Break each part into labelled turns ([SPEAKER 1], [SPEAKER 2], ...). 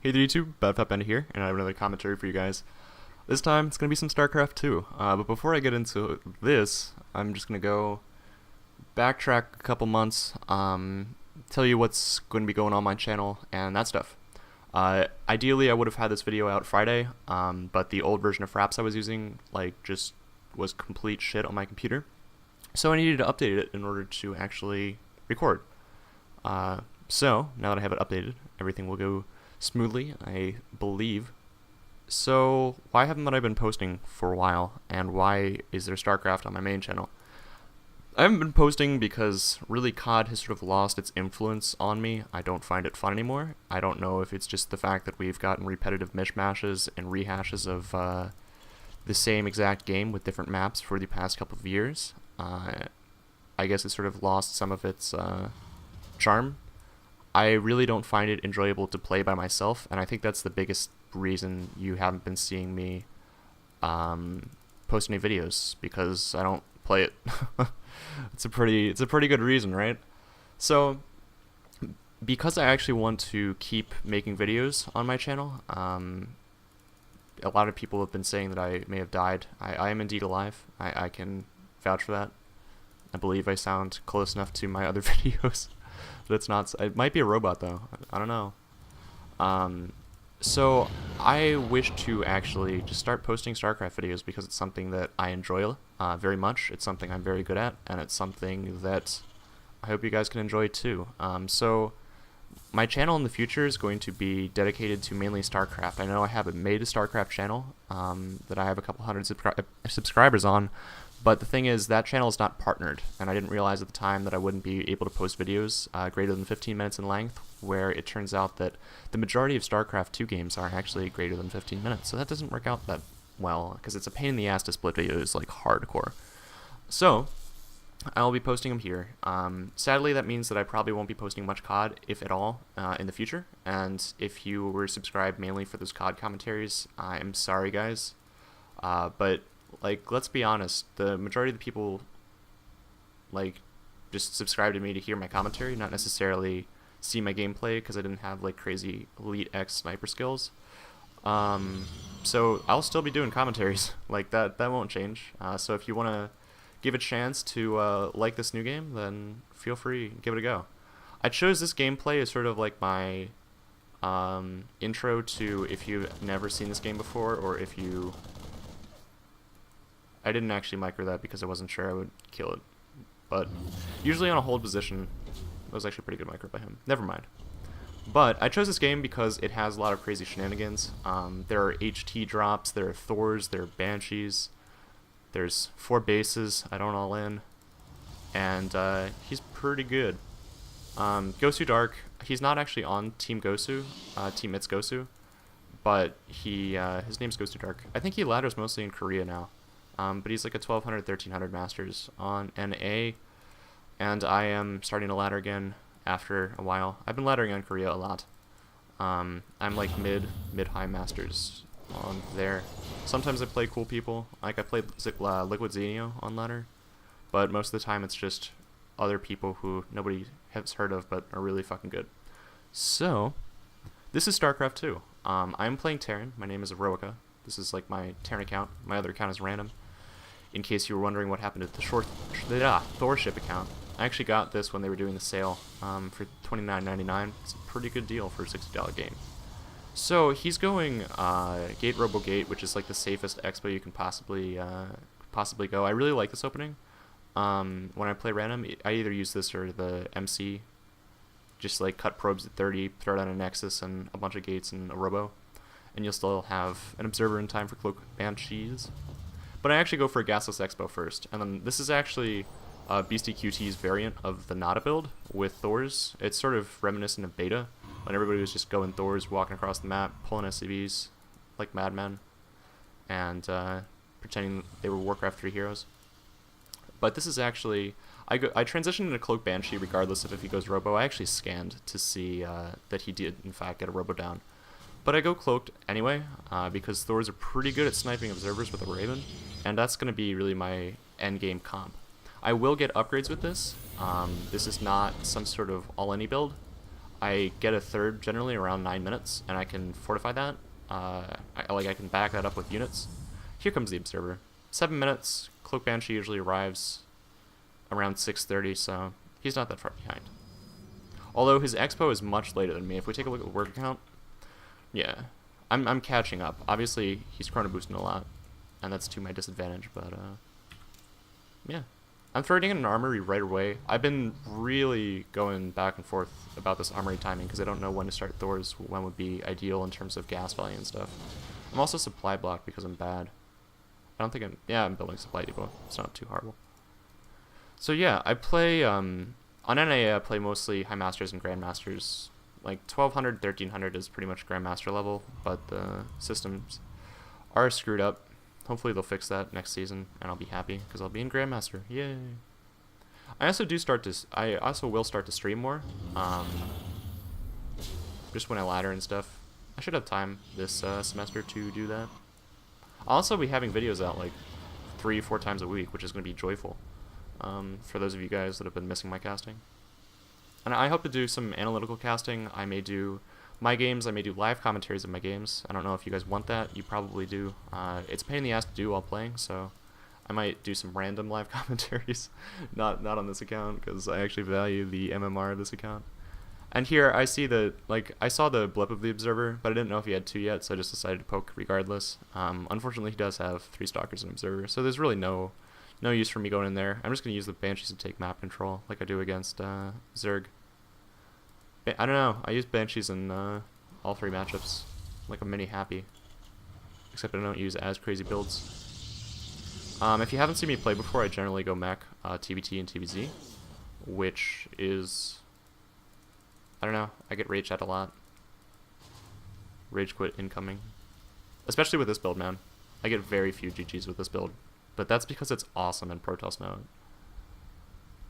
[SPEAKER 1] Hey there YouTube, Panda here, and I have another commentary for you guys. This time, it's going to be some StarCraft 2, but before I get into this, I'm just going to go backtrack a couple months, tell you what's going to be going on my channel, and that stuff. Ideally, I would have had this video out Friday, but the old version of Fraps I was using, just was complete shit on my computer, so I needed to update it in order to actually record. So, now that I have it updated, everything will go smoothly, I believe. So, why haven't I been posting for a while, and why is there StarCraft on my main channel? I haven't been posting because really COD has sort of lost its influence on me. I don't find it fun anymore. I don't know if it's just the fact that we've gotten repetitive mishmashes and rehashes of the same exact game with different maps for the past couple of years. I guess it sort of lost some of its charm. I really don't find it enjoyable to play by myself, and I think that's the biggest reason you haven't been seeing me post any videos, because I don't play it. It's a pretty good reason, right? So, because I actually want to keep making videos on my channel, a lot of people have been saying that I may have died. I am indeed alive. I can vouch for that. I believe I sound close enough to my other videos. But it's not. It might be a robot though. I don't know. So I wish to actually just start posting StarCraft videos because it's something that I enjoy very much. It's something I'm very good at, and it's something that I hope you guys can enjoy too. So my channel in the future is going to be dedicated to mainly StarCraft. I know I haven't made a StarCraft channel that I have a couple hundred subscribers on. But the thing is, that channel is not partnered, and I didn't realize at the time that I wouldn't be able to post videos greater than 15 minutes in length, where it turns out that the majority of StarCraft 2 games are actually greater than 15 minutes, so that doesn't work out that well, because it's a pain in the ass to split videos like hardcore. So, I'll be posting them here. Sadly, that means that I probably won't be posting much COD, if at all, in the future, and if you were subscribed mainly for those COD commentaries, I'm sorry guys, but let's be honest, the majority of the people, just subscribe to me to hear my commentary, not necessarily see my gameplay, because I didn't have, crazy Elite X sniper skills. So I'll still be doing commentaries, that won't change. So if you want to give a chance to like this new game, then feel free, give it a go. I chose this gameplay as sort of my intro to if you've never seen this game before, or if you... I didn't actually micro that because I wasn't sure I would kill it. But usually on a hold position, it was actually a pretty good micro by him. Never mind. But I chose this game because it has a lot of crazy shenanigans. There are HT drops, there are Thors, there are Banshees. There's 4 bases, I don't all in. And he's pretty good. Gosu Dark, he's not actually on Team Gosu, Team It's Gosu. But his name's Gosu Dark. I think he ladders mostly in Korea now. But he's like a 1200, 1300 Masters on NA, and I am starting to ladder again after a while. I've been laddering on Korea a lot. I'm like mid-high Masters on there. Sometimes I play cool people, I played Liquid Xenio on ladder, but most of the time it's just other people who nobody has heard of but are really fucking good. So, this is StarCraft 2. I'm playing Terran, my name is Eroica. This is my Terran account, my other account is random. In case you were wondering what happened to the Thor ship account, I actually got this when they were doing the sale for $29.99. It's a pretty good deal for a $60 game. So he's going Gate Robo Gate, which is the safest expo you can possibly go. I really like this opening. When I play random, I either use this or the MC. Just cut probes at 30, throw down a Nexus and a bunch of gates and a Robo, and you'll still have an Observer in time for Cloak Banshees. But I actually go for a Gasless Expo first, and then this is actually Beastie QT's variant of the Nada build with Thors. It's sort of reminiscent of Beta, when everybody was just going Thors, walking across the map, pulling SCVs like madmen, and pretending they were Warcraft 3 heroes. But this is actually... I transitioned into Cloak Banshee regardless of if he goes Robo. I actually scanned to see that he did, in fact, get a Robo down. But I go Cloaked anyway, because Thors are pretty good at sniping Observers with a Raven, and that's going to be really my endgame comp. I will get upgrades with this. This is not some sort of all-any build. I get a third generally around 9 minutes, and I can fortify that. I can back that up with units. Here comes the Observer. 7 minutes. Cloak Banshee usually arrives around 6:30, so he's not that far behind. Although his expo is much later than me. If we take a look at the word count, yeah, I'm catching up. Obviously, he's chrono boosting a lot, and that's to my disadvantage, but yeah. I'm throwing in an armory right away. I've been really going back and forth about this armory timing because I don't know when to start Thors, when would be ideal in terms of gas value and stuff. I'm also supply blocked because I'm bad. I don't think I'm building supply depot. It's not too horrible. So yeah, I play, on NA I play mostly High Masters and Grandmasters. Like 1200, 1300 is pretty much Grandmaster level, but the systems are screwed up. Hopefully they'll fix that next season, and I'll be happy because I'll be in Grandmaster. Yay! I also will start to stream more. Just when I ladder and stuff. I should have time this semester to do that. I'll also be having videos out like 3-4 times a week, which is going to be joyful for those of you guys that have been missing my casting. And I hope to do some analytical casting. I may do my games, I may do live commentaries of my games. I don't know if you guys want that. You probably do. It's a pain in the ass to do while playing, so I might do some random live commentaries. not on this account, because I actually value the MMR of this account. And here I see I saw the blip of the Observer, but I didn't know if he had 2 yet, so I just decided to poke regardless. Unfortunately, he does have 3 Stalkers and Observer, so there's really no use for me going in there. I'm just going to use the Banshees to take map control, like I do against Zerg. I don't know, I use Banshees in all 3 matchups, like a mini happy. Except I don't use as crazy builds. If you haven't seen me play before, I generally go mech, TBT, and TBZ, which is... I don't know, I get rage chat a lot. Rage quit incoming. Especially with this build, man. I get very few GGs with this build. But that's because it's awesome in Protoss mode.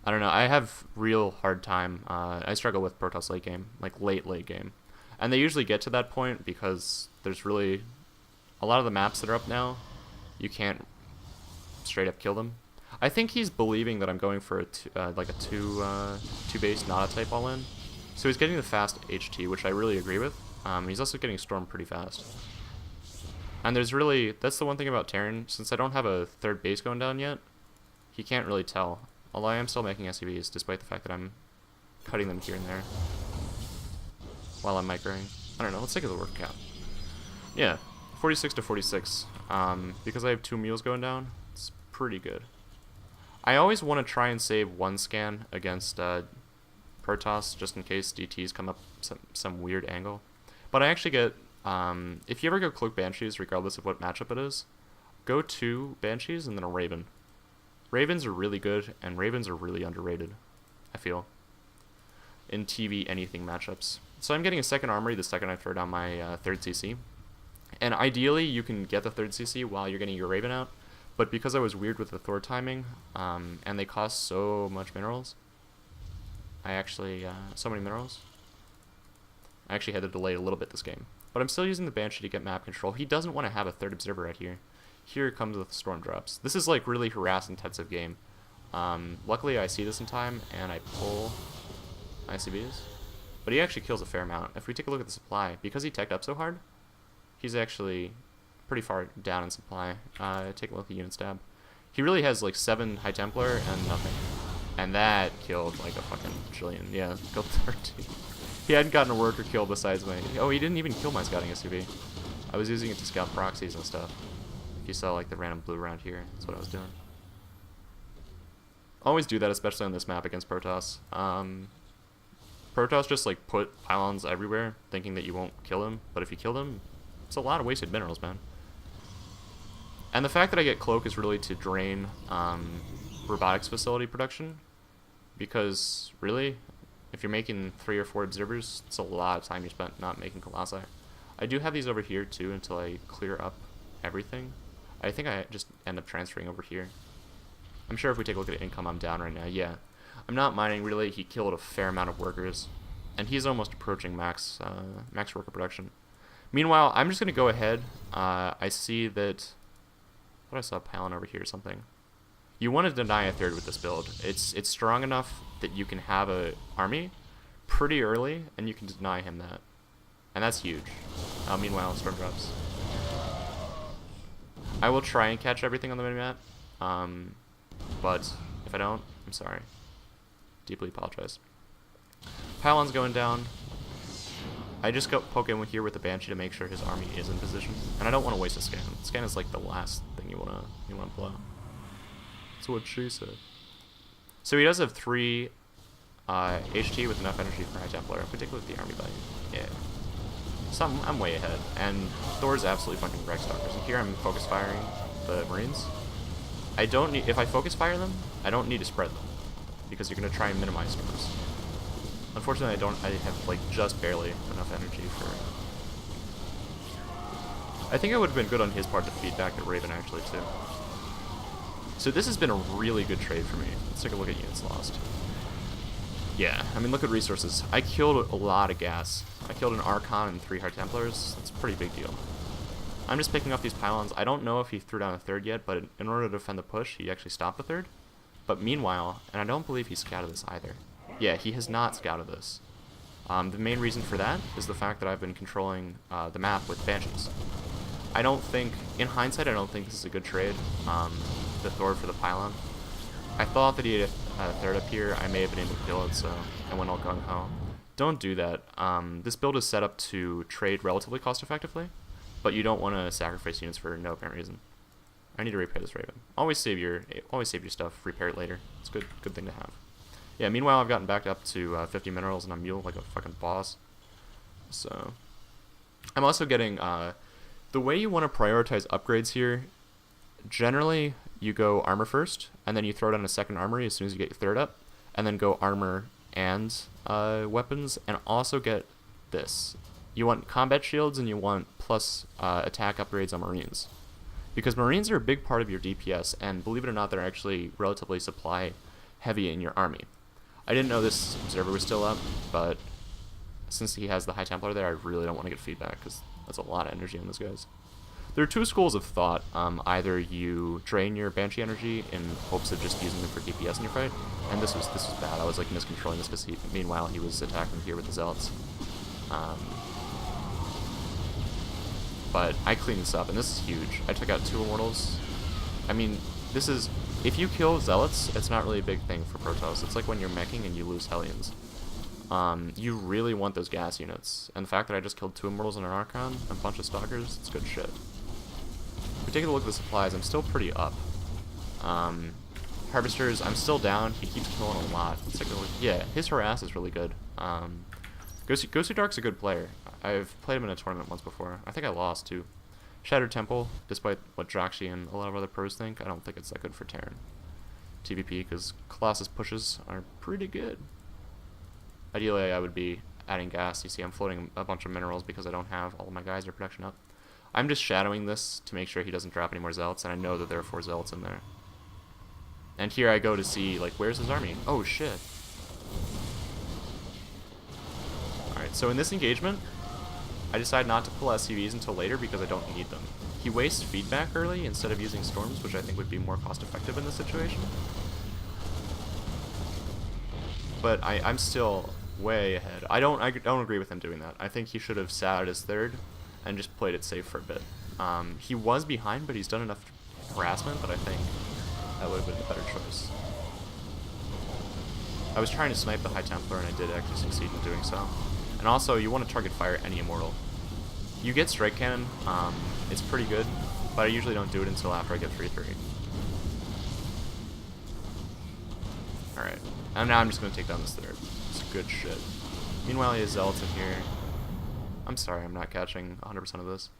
[SPEAKER 1] I don't know, I have real hard time. I struggle with Protoss late game, like late game. And they usually get to that point because there's really... A lot of the maps that are up now, you can't straight up kill them. I think he's believing that I'm going for a two base, not a type all in. So he's getting the fast HT, which I really agree with. He's also getting stormed pretty fast. And that's the one thing about Terran, since I don't have a 3rd base going down yet, he can't really tell. Although I am still making SCVs, despite the fact that I'm cutting them here and there while I'm microing. I don't know, let's take a look at the work count. Yeah, 46 to 46. Because I have 2 mules going down, it's pretty good. I always want to try and save 1 scan against Protoss, just in case DTs come up some weird angle. But I actually get, if you ever go Cloak Banshees, regardless of what matchup it is, go 2 Banshees and then a Raven. Ravens are really good, and Ravens are really underrated, I feel, in TV anything matchups. So I'm getting a 2nd armory the second I throw down my 3rd CC. And ideally, you can get the 3rd CC while you're getting your Raven out, but because I was weird with the Thor timing, and they cost so much minerals, so many minerals, I actually had to delay a little bit this game. But I'm still using the Banshee to get map control. He doesn't want to have a 3rd Observer right here. Here it comes with the Storm Drops. This is like really harass-intensive game. Luckily I see this in time, and I pull ICBs. But he actually kills a fair amount. If we take a look at the supply, because he teched up so hard, he's actually pretty far down in supply. Take a look at unit stab. He really has like 7 High Templar and nothing. And that killed like a fucking trillion. Yeah, killed 13. He hadn't gotten a worker kill besides my... Oh, he didn't even kill my scouting SUV. I was using it to scout proxies and stuff. If you saw like the random blue around here, that's what I was doing. Always do that, especially on this map against Protoss. Protoss just like put pylons everywhere, thinking that you won't kill him. But if you kill them, it's a lot of wasted minerals, man. And the fact that I get Cloak is really to drain robotics facility production. Because, really, if you're making 3 or 4 observers, it's a lot of time you spent not making Colossi. I do have these over here, too, until I clear up everything. I think I just end up transferring over here. I'm sure if we take a look at income, I'm down right now. Yeah. I'm not mining, really. He killed a fair amount of workers. And he's almost approaching max worker production. Meanwhile, I'm just going to go ahead. I see that... I saw a pylon over here or something. You want to deny a 3rd with this build. It's strong enough that you can have a army pretty early, and you can deny him that. And that's huge. Meanwhile, storm drops. I will try and catch everything on the minimap, but if I don't, I'm sorry. Deeply apologize. Pylon's going down. I just go poke in here with the Banshee to make sure his army is in position, and I don't want to waste a scan. Scan is like the last thing you wanna blow. That's what she said. So he does have 3 HT with enough energy for High Templar, particularly with the army value. Yeah. So I'm way ahead, and Thor's absolutely fucking wreck stalkers. And here I'm focus firing the Marines. I don't need, if I focus fire them, I don't need to spread them, because you're gonna try and minimize storms. Unfortunately, I have like just barely enough energy for. I think it would have been good on his part to feed back at Raven actually too. So this has been a really good trade for me. Let's take a look at units lost. Yeah, I mean, look at resources. I killed a lot of gas. I killed an Archon and 3 High Templars. That's a pretty big deal. I'm just picking up these pylons. I don't know if he threw down a 3rd yet, but in order to defend the push, he actually stopped the 3rd. But meanwhile, and I don't believe he scouted this either. Yeah, he has not scouted this. The main reason for that is the fact that I've been controlling the map with Banshees. I don't think, in hindsight, I don't think this is a good trade, the Thor for the pylon. I thought that he had a 3rd up here. I may have been able to kill it, so I went all gung-ho. Don't do that. This build is set up to trade relatively cost-effectively, but you don't want to sacrifice units for no apparent reason. I need to repair this Raven. Always save your stuff. Repair it later. It's a good thing to have. Yeah. Meanwhile, I've gotten back up to 50 minerals, and I'm mule like a fucking boss. So I'm also getting the way you want to prioritize upgrades here. Generally, you go armor first, and then you throw down a 2nd armory as soon as you get your 3rd up, and then go armor and weapons, and also get this. You want combat shields, and you want plus attack upgrades on Marines. Because Marines are a big part of your DPS, and believe it or not, they're actually relatively supply heavy in your army. I didn't know this observer was still up, but since he has the High Templar there, I really don't want to get feedback, because that's a lot of energy on those guys. There are 2 schools of thought. Either you drain your Banshee energy in hopes of just using them for DPS in your fight, and this was bad. I was like miscontrolling this because meanwhile he was attacking here with the Zealots. But I cleaned this up, and this is huge. I took out 2 Immortals. I mean, this is, if you kill Zealots, it's not really a big thing for Protoss. It's like when you're meching and you lose Hellions. You really want those gas units, and the fact that I just killed 2 Immortals and an Archon and a bunch of Stalkers, it's good shit. If we take a look at the supplies, I'm still pretty up. Harvesters, I'm still down. He keeps killing a lot. Let's take a look. Yeah, his harass is really good. Ghostly Dark's a good player. I've played him in a tournament once before. I think I lost too. Shattered Temple, despite what Joxy and a lot of other pros think, I don't think it's that good for Terran TVP, because Colossus pushes are pretty good. Ideally, I would be adding gas. You see, I'm floating a bunch of minerals because I don't have all of my geyser production up. I'm just shadowing this to make sure he doesn't drop any more Zealots, and I know that there are 4 Zealots in there. And here I go to see, like, where's his army? Oh, shit. Alright, so in this engagement, I decide not to pull SCVs until later because I don't need them. He wastes feedback early instead of using storms, which I think would be more cost-effective in this situation. But I'm still way ahead. I don't agree with him doing that. I think he should have sat at his 3rd and just played it safe for a bit. He was behind, but he's done enough harassment that I think that would have been a better choice. I was trying to snipe the High Templar, and I did actually succeed in doing so. And also, you want to target fire any Immortal. You get Strike Cannon, it's pretty good, but I usually don't do it until after I get 3-3. Alright, and now I'm just going to take down this 3rd. It's good shit. Meanwhile, he has Zealots in here. I'm sorry, I'm not catching 100% of this.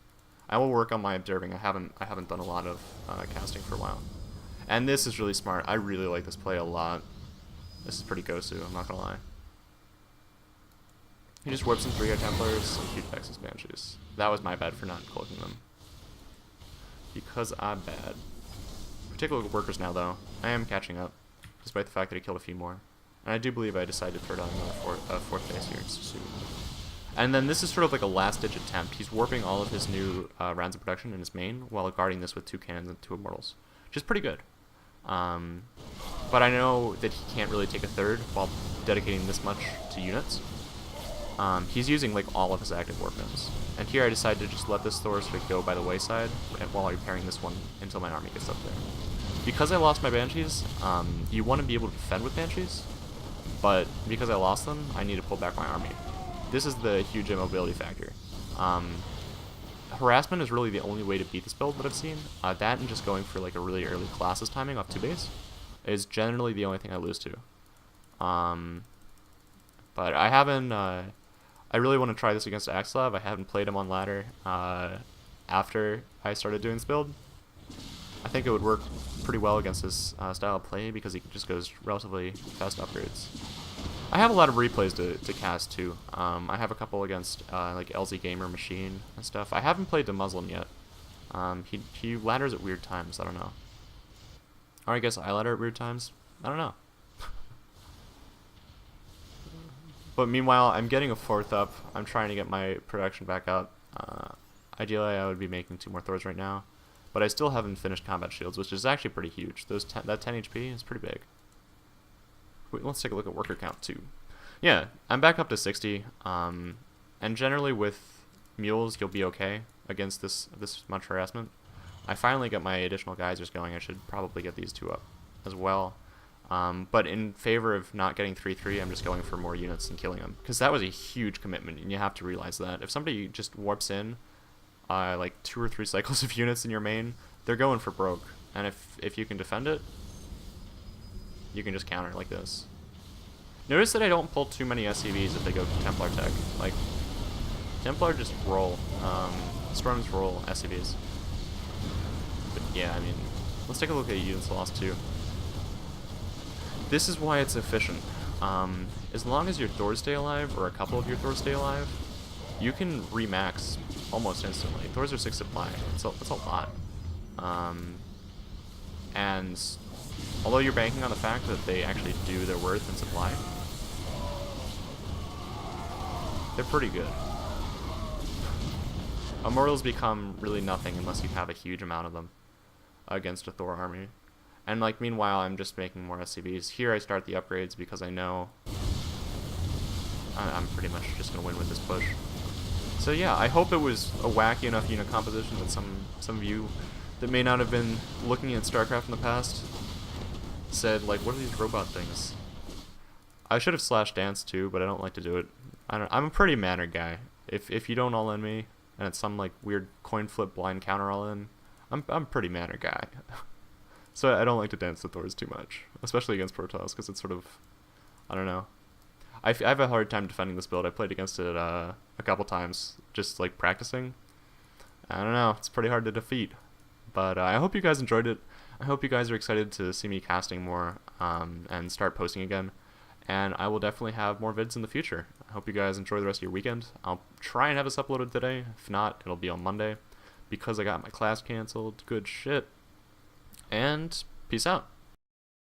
[SPEAKER 1] I will work on my observing. I haven't done a lot of casting for a while. And this is really smart. I really like this play a lot. This is pretty Gosu, I'm not gonna lie. He just whips in 3 High Templars and feedbacks his Banshees. That was my bad for not cloaking them. Because I'm bad. Particularly workers now, though. I am catching up, despite the fact that he killed a few more. And I do believe I decided to throw down another 4th base here soon. And then this is sort of like a last-ditch attempt. He's warping all of his new rounds of production in his main, while guarding this with 2 cannons and 2 Immortals. Which is pretty good. But I know that he can't really take a 3rd while dedicating this much to units. He's using like all of his active weapons. And here I decided to just let this Thor sort of go by the wayside while repairing this one until my army gets up there. Because I lost my Banshees, you want to be able to defend with Banshees, but because I lost them, I need to pull back my army. This is the huge immobility factor. Harassment is really the only way to beat this build that I've seen. That and just going for like a really early Colossus timing off 2 base is generally the only thing I lose to. But I haven't... I really want to try this against Axelav. I haven't played him on ladder after I started doing this build. I think it would work pretty well against his style of play because he just goes relatively fast upgrades. I have a lot of replays to cast too. I have a couple against like LZ Gamer Machine and stuff. I haven't played the Muslim yet. He ladders at weird times. I don't know. Or I guess I ladder at weird times. I don't know. But meanwhile, I'm getting a 4th up. I'm trying to get my production back up. Ideally, I would be making 2 more Thors right now. But I still haven't finished combat shields, which is actually pretty huge. That 10 HP is pretty big. Wait, let's take a look at worker count too. Yeah, I'm back up to 60. And generally with mules, you'll be okay against this much harassment. I finally got my additional geysers going. I should probably get these 2 up as well. But in favor of not getting 3-3, I'm just going for more units and killing them. Because that was a huge commitment, and you have to realize that. If somebody just warps in, like 2 or 3 cycles of units in your main, they're going for broke. And if you can defend it, you can just counter like this. Notice that I don't pull too many SCVs if they go Templar tech. Like, Templar just roll. Storms roll SCVs. But yeah, I mean, let's take a look at units lost too. This is why it's efficient. As long as your Thors stay alive, or a couple of your Thors stay alive, you can remax almost instantly. Thors are 6 supply. That's a lot. And although you're banking on the fact that they actually do their worth in supply, they're pretty good. Immortals become really nothing unless you have a huge amount of them against a Thor army. And like meanwhile, I'm just making more SCVs. Here I start the upgrades because I know I'm pretty much just going to win with this push. So yeah, I hope it was a wacky enough unit composition that some of you that may not have been looking at StarCraft in the past said, like, what are these robot things? I should have slash dance too, but I don't like to do it. I'm a pretty mannered guy. If you don't all in me, and it's some like weird coin flip blind counter all in, I'm a pretty mannered guy. So I don't like to dance the Thors too much, especially against Protoss, because it's sort of, I don't know. I have a hard time defending this build. I played against it a couple times, just like practicing. I don't know, it's pretty hard to defeat. But I hope you guys enjoyed it. I hope you guys are excited to see me casting more and start posting again. And I will definitely have more vids in the future. I hope you guys enjoy the rest of your weekend. I'll try and have this uploaded today. If not, it'll be on Monday. Because I got my class canceled. Good shit. And peace out.